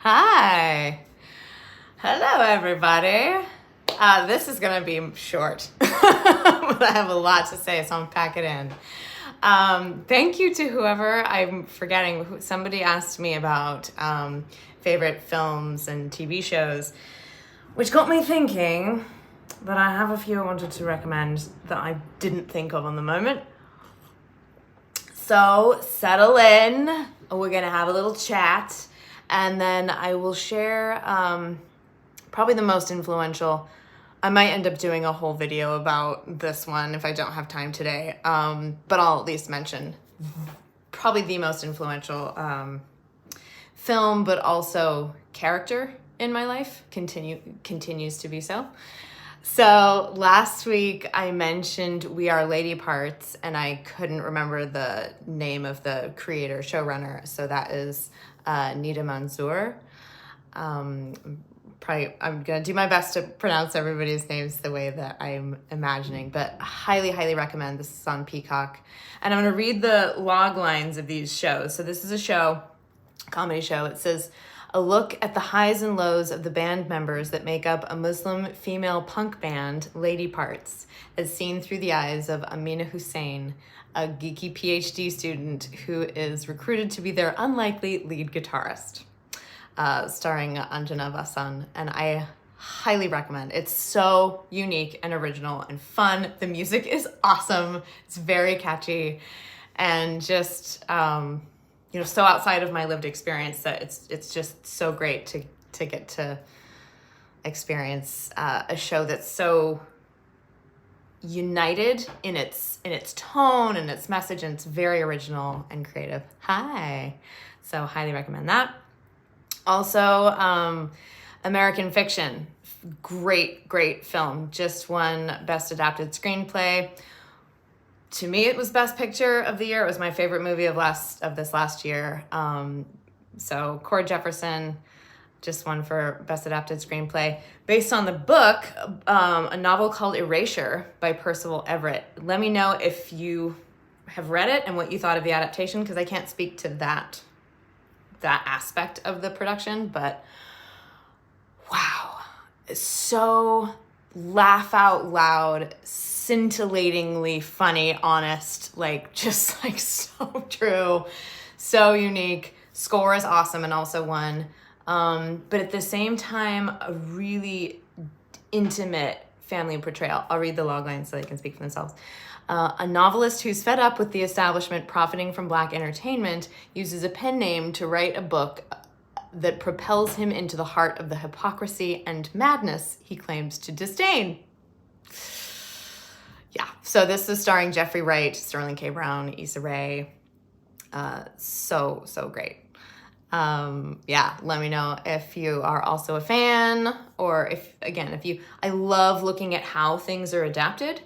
Hi. Hello, everybody. This is going to be short, but I have a lot to say, so I'm pack it in. Thank you to whoever, I'm forgetting, somebody asked me about favorite films and TV shows, which got me thinking that I have a few I wanted to recommend that I didn't think of on the moment. So settle in, we're gonna have a little chat, and then I will share probably the most influential. I might end up doing a whole video about this one if I don't have time today, but I'll at least mention probably the most influential film, but also character in my life, continues to be so. So last week I mentioned We Are Lady Parts, and I couldn't remember the name of the creator, showrunner. So that is Nida Manzoor. I'm gonna do my best to pronounce everybody's names the way that I'm imagining, but highly recommend. This is on Peacock, and I'm gonna read the log lines of these shows. So this is a comedy show. It says, a look at the highs and lows of the band members that make up a Muslim female punk band, Lady Parts, as seen through the eyes of Amina Hussein, a geeky PhD student who is recruited to be their unlikely lead guitarist, starring Anjana Vasan. And I highly recommend. It's so unique and original and fun. The music is awesome. It's very catchy, and just so outside of my lived experience that it's just so great to get to experience a show that's so united in its tone and its message, and it's very original and creative. So highly recommend that. Also, American Fiction, great film, just won Best Adapted Screenplay. To me, it was Best Picture of the year. It was my favorite movie of this last year. So Cord Jefferson just won for Best Adapted Screenplay, based on the book, a novel called Erasure by Percival Everett. Let me know if you have read it and what you thought of the adaptation, because I can't speak to that aspect of the production, but wow, it's so laugh out loud, scintillatingly funny, honest, just so true, so unique. Score is awesome and also won. But at the same time, a really intimate family portrayal. I'll read the log lines so they can speak for themselves. A novelist who's fed up with the establishment profiting from Black entertainment uses a pen name to write a book that propels him into the heart of the hypocrisy and madness he claims to disdain. Yeah, so this is starring Jeffrey Wright, Sterling K. Brown, Issa Rae. So great. Let me know if you are also a fan, or I love looking at how things are adapted.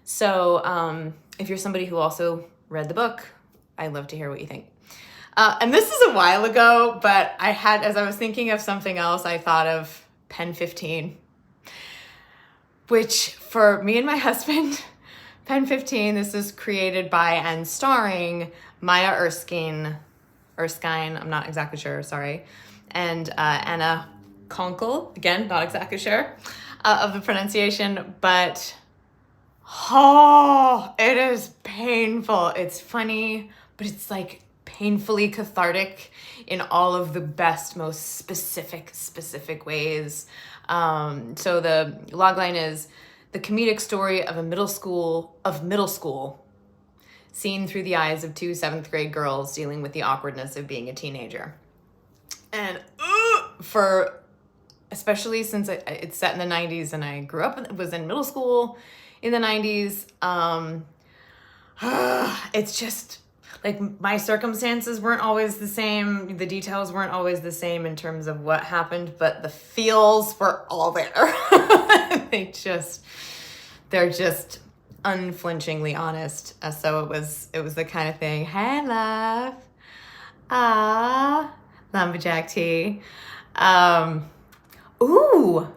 So if you're somebody who also read the book, I'd love to hear what you think. And this is a while ago, but as I was thinking of something else, I thought of Pen 15, which for me and my husband, Pen 15, this is created by and starring Maya Erskine, I'm not exactly sure, sorry, and Anna Konkle, again, not exactly sure of the pronunciation, but it is painful. It's funny, but it's painfully cathartic in all of the best, most specific ways. So the logline is the comedic story of middle school, seen through the eyes of two 7th grade girls dealing with the awkwardness of being a teenager. And especially since it's set in the 90s and I was in middle school in the 90s, it's just my circumstances weren't always the same. The details weren't always the same in terms of what happened, but the feels were all there. They're just unflinchingly honest. So it was the kind of thing, hey love, lumberjack tea. Ooh,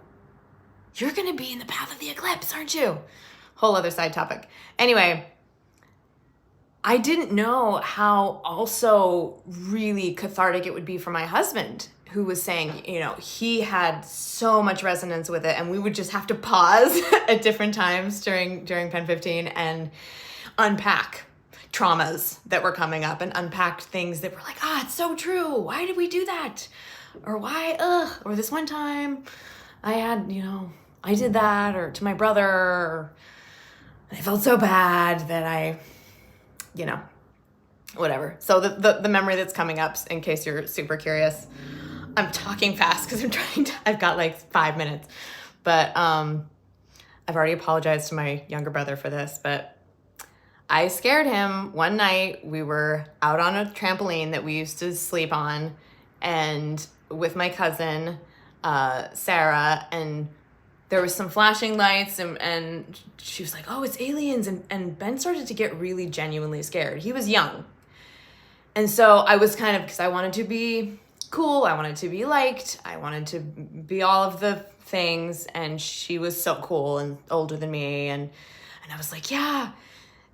you're gonna be in the path of the eclipse, aren't you? Whole other side topic. Anyway, I didn't know how also really cathartic it would be for my husband, who was saying, you know, he had so much resonance with it, and we would just have to pause at different times during Pen 15 and unpack traumas that were coming up and unpack things that were like, it's so true. Why did we do that? Or why, or this one time I had, you know, I did that, or to my brother, or I felt so bad that I, you know, whatever. So the memory that's coming up, in case you're super curious, I'm talking fast because I've got like 5 minutes, but I've already apologized to my younger brother for this, but I scared him one night. We were out on a trampoline that we used to sleep on, and with my cousin, Sarah, and there was some flashing lights, and she was like, oh, it's aliens. And Ben started to get really genuinely scared. He was young. And so I was kind of, because I wanted to be cool, I wanted to be liked, I wanted to be all of the things, and she was so cool and older than me, and I was like, yeah,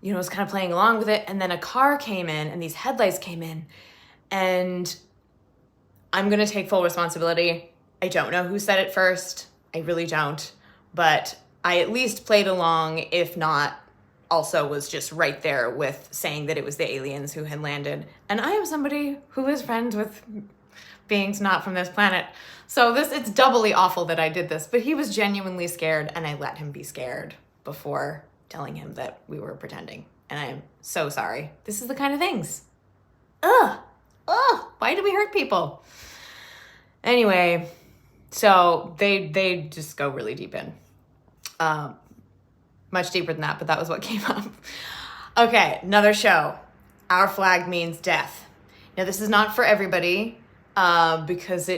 you know, I was kind of playing along with it. And then a car came in, and these headlights came in, and I'm going to take full responsibility. I don't know who said it first. I really don't. But I at least played along, if not also was just right there with saying that it was the aliens who had landed. And I am somebody who is friends with beings not from this planet. So it's doubly awful that I did this. But he was genuinely scared, and I let him be scared before telling him that we were pretending. And I am so sorry. This is the kind of things. Why do we hurt people? Anyway, so they just go really deep in. Much deeper than that, but that was what came up. Okay, another show. Our Flag Means Death. Now, this is not for everybody, because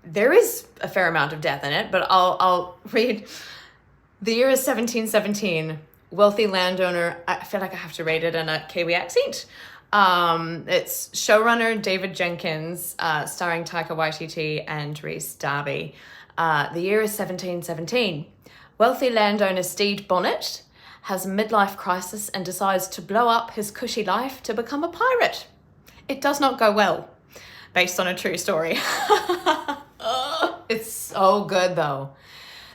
there is a fair amount of death in it, but I'll read. The year is 1717. Wealthy landowner. I feel like I have to rate it in a Kiwi accent. It's showrunner David Jenkins, starring Taika Waititi and Rhys Darby. The year is 1717. Wealthy landowner Stede Bonnet has a midlife crisis and decides to blow up his cushy life to become a pirate. It does not go well, based on a true story. It's so good, though.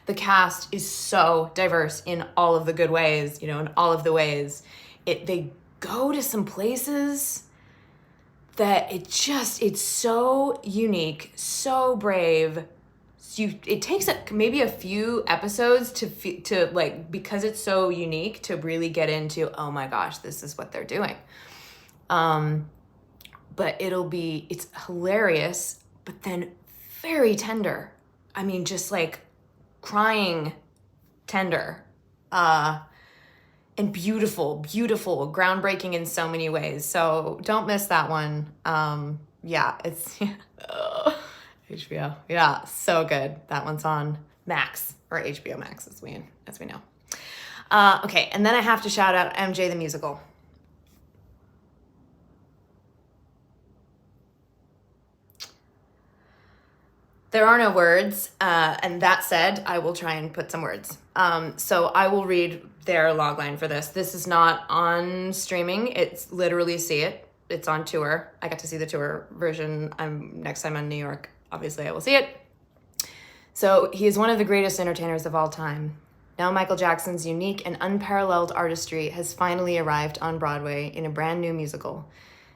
The cast is so diverse in all of the good ways, you know, in all of the ways. They go to some places that it's so unique, so brave. It takes maybe a few episodes to like, because it's so unique, to really get into, oh my gosh, this is what they're doing. But it's hilarious, but then very tender. I mean, just like crying tender, and beautiful, groundbreaking in so many ways. So don't miss that one. Yeah, it's HBO. Yeah, so good. That one's on Max, or HBO Max as we know. Okay, and then I have to shout out MJ the Musical. There are no words, and that said, I will try and put some words. So I will read their logline for this. This is not on streaming. It's literally see it. It's on tour. I got to see the tour version. Next time I'm in New York, obviously I will see it. So he is one of the greatest entertainers of all time. Now Michael Jackson's unique and unparalleled artistry has finally arrived on Broadway in a brand new musical,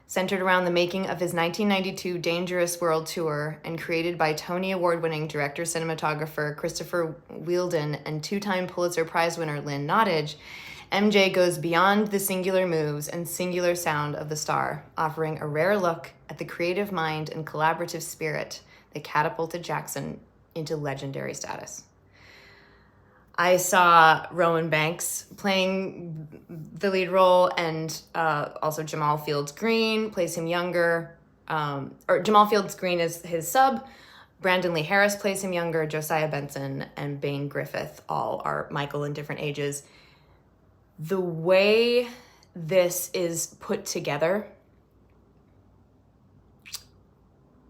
centered around the making of his 1992 Dangerous World Tour and created by Tony Award-winning director-cinematographer Christopher Wheeldon and two-time Pulitzer Prize winner Lynn Nottage. MJ goes beyond the singular moves and singular sound of the star, offering a rare look at the creative mind and collaborative spirit that catapulted Jackson into legendary status. I saw Rowan Banks playing the lead role, and also Jamal Fields Green plays him younger. Or Jamal Fields Green is his sub. Brandon Lee Harris plays him younger. Josiah Benson and Bain Griffith all are Michael in different ages. The way this is put together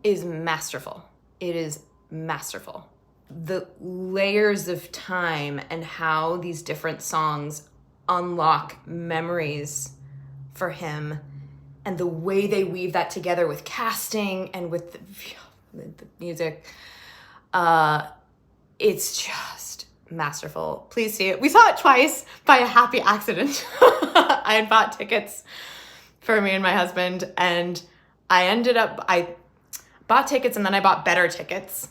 is masterful. It is masterful. The layers of time and how these different songs unlock memories for him, and the way they weave that together with casting and with the music, it's just masterful. Please see it. We saw it twice by a happy accident. I had bought tickets for me and my husband, and I bought tickets and then I bought better tickets.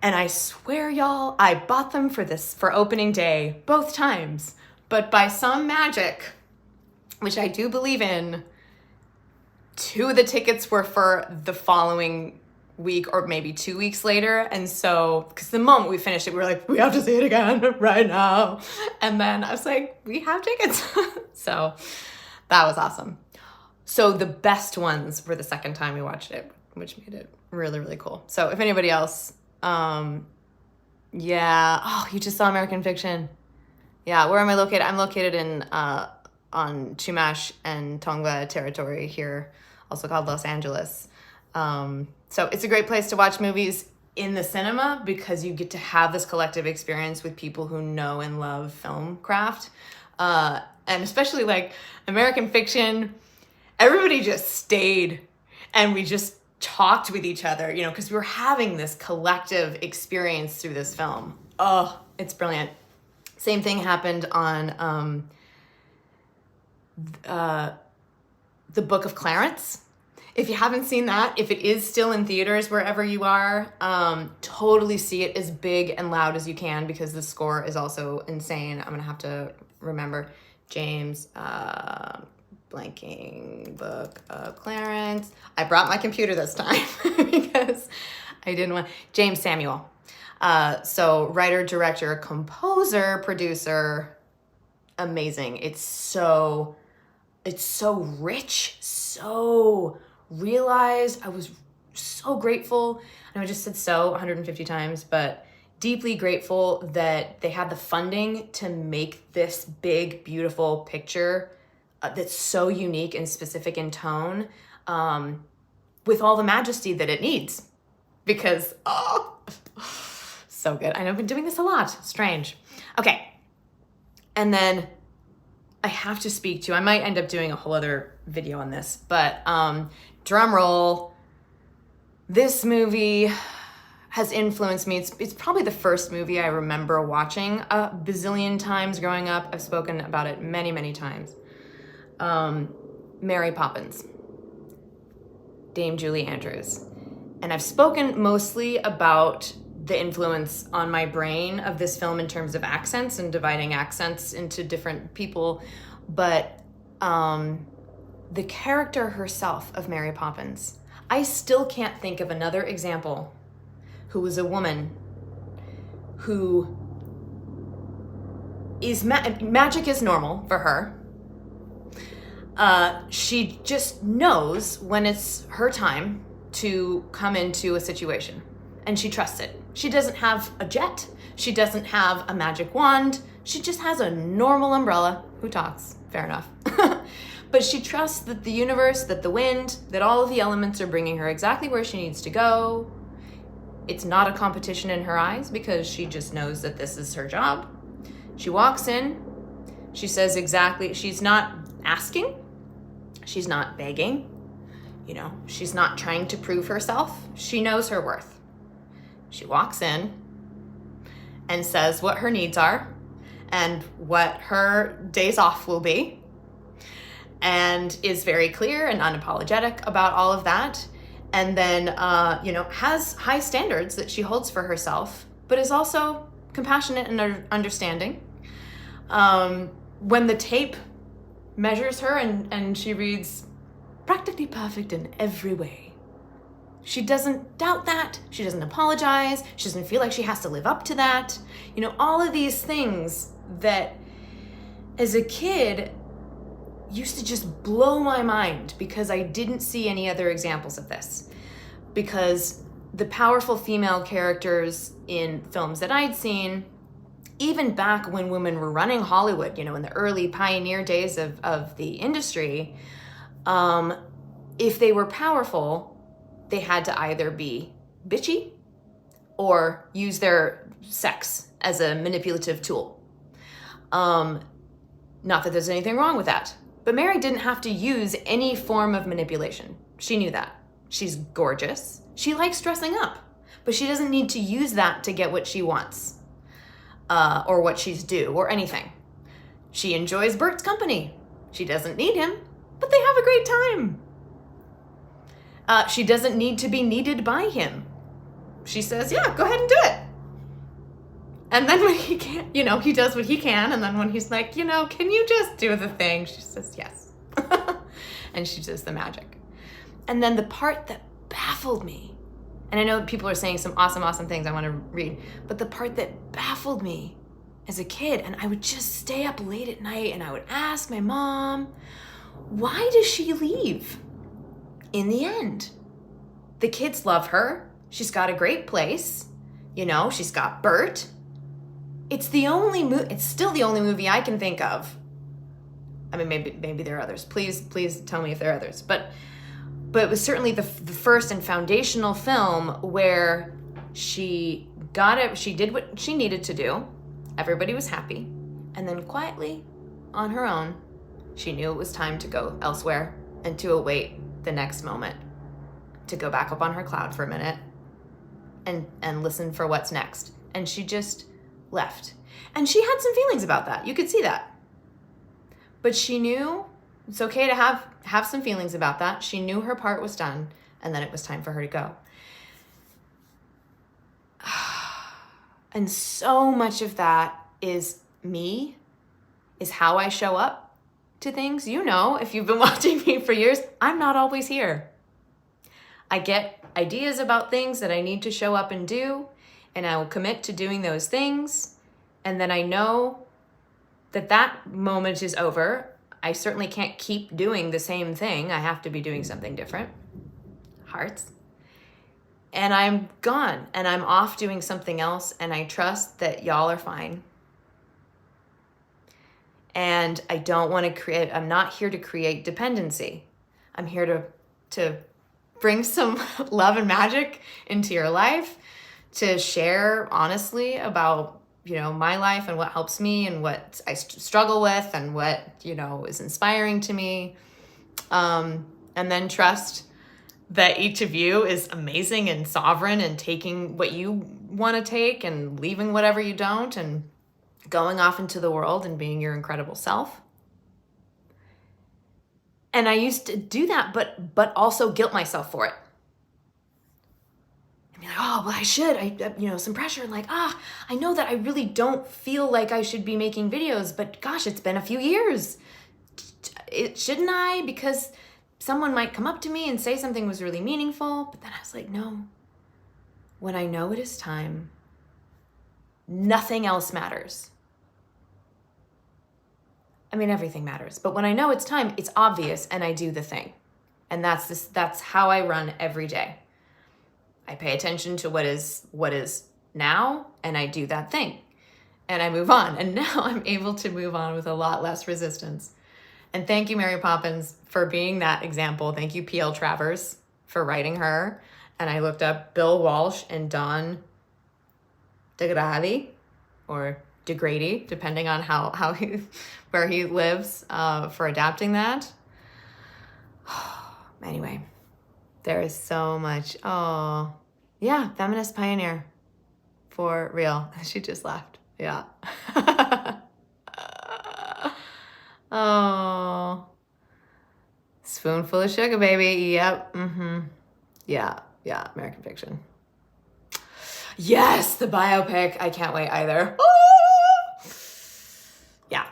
And I swear, y'all, I bought them for opening day both times. But by some magic, which I do believe in, 2 of the tickets were for the following week or maybe 2 weeks later. And so, because the moment we finished it, we were like, we have to see it again right now. And then I was like, we have tickets. So that was awesome. So the best ones were the second time we watched it, which made it really, really cool. So if anybody else, yeah. Oh, you just saw American Fiction. Yeah, where am I located? I'm located in on Chumash and Tongva territory here, also called Los Angeles. So it's a great place to watch movies in the cinema because you get to have this collective experience with people who know and love film craft. And especially like American Fiction, everybody just stayed and we just talked with each other, you know, because we were having this collective experience through this film. Oh, it's brilliant. Same thing happened on The Book of Clarence. If you haven't seen that, if it is still in theaters wherever you are, totally see it as big and loud as you can because the score is also insane. I'm gonna have to remember James, blanking, Book of Clarence. I brought my computer this time because I didn't want, James Samuel. So writer, director, composer, producer, amazing. It's so rich, so realized. I was so grateful. And I just said so 150 times, but deeply grateful that they had the funding to make this big, beautiful picture that's so unique and specific in tone, with all the majesty that it needs. Because, oh, so good. I know I've been doing this a lot. Strange. Okay. And then I have to speak to, I might end up doing a whole other video on this, but drum roll, this movie has influenced me. It's probably the first movie I remember watching a bazillion times growing up. I've spoken about it many, many times. Mary Poppins, Dame Julie Andrews. And I've spoken mostly about the influence on my brain of this film in terms of accents and dividing accents into different people. But the character herself of Mary Poppins, I still can't think of another example who was a woman who is, magic is normal for her. She just knows when it's her time to come into a situation, and she trusts it. She doesn't have a jet. She doesn't have a magic wand. She just has a normal umbrella. Who talks? Fair enough. But she trusts that the universe, that the wind, that all of the elements are bringing her exactly where she needs to go. It's not a competition in her eyes because she just knows that this is her job. She walks in. She says exactly, she's not asking. She's not begging. You know, she's not trying to prove herself. She knows her worth. She walks in and says what her needs are and what her days off will be, and is very clear and unapologetic about all of that. And then, has high standards that she holds for herself, but is also compassionate and understanding. When the tape measures her and she reads, practically perfect in every way, she doesn't doubt that. She doesn't apologize. She doesn't feel like she has to live up to that. You know, all of these things that as a kid used to just blow my mind because I didn't see any other examples of this. Because the powerful female characters in films that I'd seen, even back when women were running Hollywood, in the early pioneer days of the industry, if they were powerful, they had to either be bitchy or use their sex as a manipulative tool. Not that there's anything wrong with that. But Mary didn't have to use any form of manipulation. She knew that. She's gorgeous. She likes dressing up. But she doesn't need to use that to get what she wants. Or what she's due, or anything. She enjoys Bert's company. She doesn't need him, but they have a great time. She doesn't need to be needed by him. She says, yeah, go ahead and do it. And then when he can't, he does what he can. And then when he's like, can you just do the thing? She says, yes. And she does the magic. And then the part that baffled me, and I know people are saying some awesome, awesome things I want to read, but the part that baffled me as a kid, and I would just stay up late at night and I would ask my mom, why does she leave in the end? The kids love her. She's got a great place. She's got Bert. It's still the only movie I can think of. I mean, maybe there are others. Please tell me if there are others. But it was certainly the first and foundational film where she did what she needed to do. Everybody was happy. And then quietly, on her own, she knew it was time to go elsewhere and to await the next moment, to go back up on her cloud for a minute and listen for what's next. And she just left. And she had some feelings about that. You could see that. But she knew it's okay to have some feelings about that. She knew her part was done, and then it was time for her to go. And so much of that is me, is how I show up to things. If you've been watching me for years, I'm not always here. I get ideas about things that I need to show up and do, and I will commit to doing those things. And then I know that moment is over. I certainly can't keep doing the same thing. I have to be doing something different. Hearts. And I'm gone, and I'm off doing something else, and I trust that y'all are fine. And I don't want to I'm not here to create dependency. I'm here to bring some love and magic into your life, to share honestly about, my life and what helps me and what I struggle with and what, is inspiring to me. And then trust that each of you is amazing and sovereign and taking what you want to take and leaving whatever you don't and going off into the world and being your incredible self. And I used to do that, but also guilt myself for it. And be like, oh, well, I should, some pressure and like, I know that I really don't feel like I should be making videos, but gosh, it's been a few years. Shouldn't I? Because someone might come up to me and say something was really meaningful. But then I was like, no, when I know it is time, nothing else matters. I mean, everything matters. But when I know it's time, it's obvious and I do the thing. And that's how I run every day. I pay attention to what is now and I do that thing. And I move on. And now I'm able to move on with a lot less resistance. And thank you, Mary Poppins, for being that example. Thank you, P.L. Travers, for writing her. And I looked up Bill Walsh and Don DeGrady, or DeGrady, depending on where he lives, for adapting that. Anyway, there is so much. Oh, yeah, feminist pioneer, for real. She just laughed. Yeah. Oh, spoonful of sugar, baby. Yep. Mm-hmm. Yeah. American Fiction. Yes, the biopic. I can't wait either. Oh! Yeah.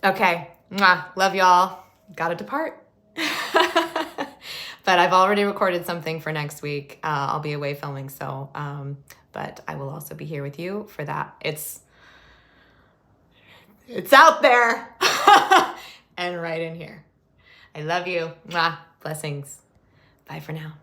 Okay. Mwah. Love y'all. Gotta depart. But I've already recorded something for next week. I'll be away filming, so but I will also be here with you for that. It's out there. And right in here. I love you. Mwah. Blessings. Bye for now.